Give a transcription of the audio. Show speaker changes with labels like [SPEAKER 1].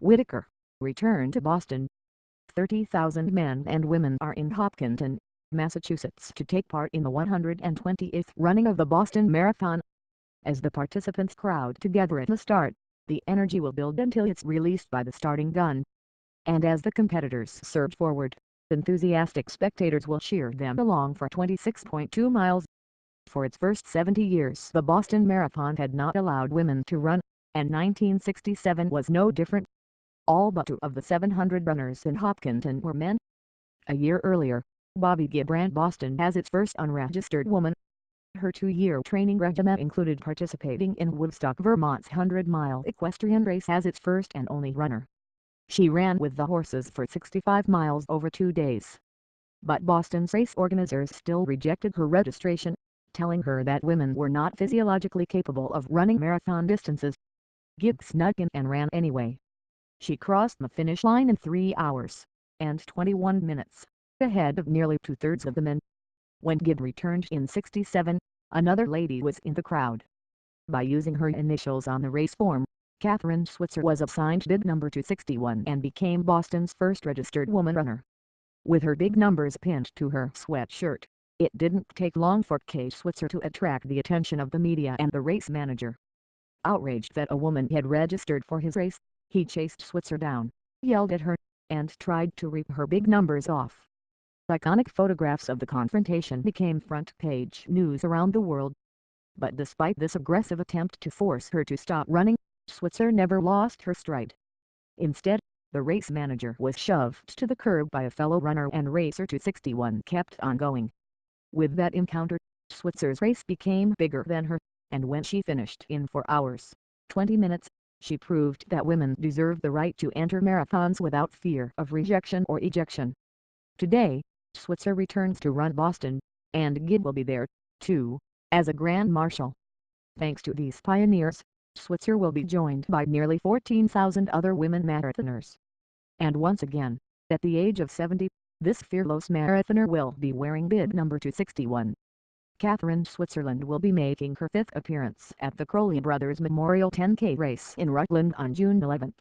[SPEAKER 1] Whittaker, return to Boston. 30,000 men and women are in Hopkinton, Massachusetts to take part in the 128th running of the Boston Marathon. As the participants crowd together at the start, the energy will build until it's released by the starting gun. And as the competitors surge forward, enthusiastic spectators will cheer them along for 26.2 miles. For its first 70 years the Boston Marathon had not allowed women to run, and 1967 was no different. All but 2 of the 700 runners in Hopkinton were men. A year earlier, Bobby Gibb ran Boston as its first unregistered woman. Her 2-year training regimen included participating in Woodstock, Vermont's 100-mile equestrian race as its first and only runner. She ran with the horses for 65 miles over 2 days. But Boston's race organizers still rejected her registration, telling her that women were not physiologically capable of running marathon distances. Gibb snuck in and ran anyway. She crossed the finish line in 3 hours and 21 minutes, ahead of nearly 2/3 of the men. When Gibb returned in '67, another lady was in the crowd. By using her initials on the race form, Catherine Switzer was assigned bib number 261 and became Boston's first registered woman runner. With her big numbers pinned to her sweatshirt, it didn't take long for Kate Switzer to attract the attention of the media and the race manager. Outraged that a woman had registered for his race, he chased Switzer down, yelled at her, and tried to rip her big numbers off. Iconic photographs of the confrontation became front-page news around the world. But despite this aggressive attempt to force her to stop running, Switzer never lost her stride. Instead, the race manager was shoved to the curb by a fellow runner and racer 261 kept on going. With that encounter, Switzer's race became bigger than her, and when she finished in 4 hours, 20 minutes, she proved that women deserve the right to enter marathons without fear of rejection or ejection. Today, Switzer returns to run Boston, and Gibb will be there, too, as a Grand Marshal. Thanks to these pioneers, Switzer will be joined by nearly 14,000 other women marathoners. And once again, at the age of 70, this fearless marathoner will be wearing bib number 261. Catherine Switzerland will be making her 5th appearance at the Crowley Brothers Memorial 10K race in Rutland on June 11.